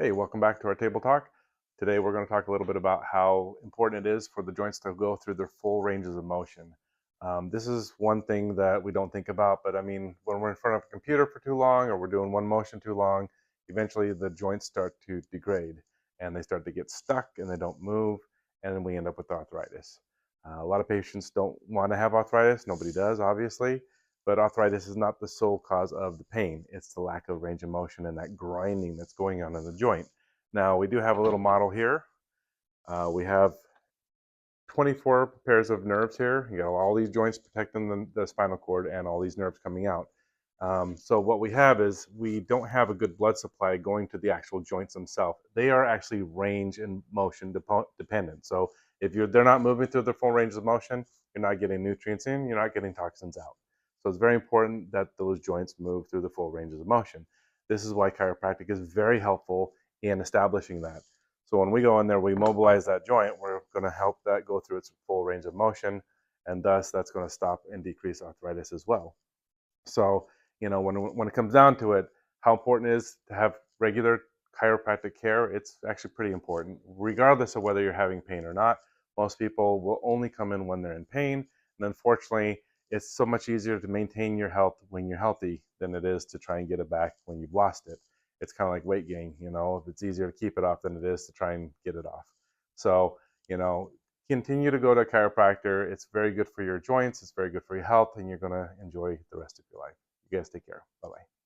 Hey, welcome back to our table talk. Today we're going to talk a little bit about how important it is for the joints to go through their full ranges of motion. This is one thing that we don't think about, but I mean, when we're in front of a computer for too long or we're doing one motion too long, eventually the joints start to degrade and they start to get stuck and they don't move, and then we end up with arthritis. A lot of patients don't want to have arthritis. Nobody does, obviously, but arthritis is not the sole cause of the pain. It's the lack of range of motion and that grinding that's going on in the joint. Now, we do have a little model here. We have 24 pairs of nerves here. You got all these joints protecting the spinal cord and all these nerves coming out. So what we have is we don't have a good blood supply going to the actual joints themselves. They are actually range and motion dependent. So if they're not moving through their full range of motion, you're not getting nutrients in, you're not getting toxins out. So it's very important that those joints move through the full ranges of motion. This is why chiropractic is very helpful in establishing that. So when we go in there, we mobilize that joint, we're going to help that go through its full range of motion, and thus that's going to stop and decrease arthritis as well. So, when it comes down to it, how important it is to have regular chiropractic care, it's actually pretty important, regardless of whether you're having pain or not. Most people will only come in when they're in pain. And unfortunately, it's so much easier to maintain your health when you're healthy than it is to try and get it back when you've lost it. It's kind of like weight gain, it's easier to keep it off than it is to try and get it off. So, you know, continue to go to a chiropractor. It's very good for your joints. It's very good for your health, and you're going to enjoy the rest of your life. You guys take care. Bye bye.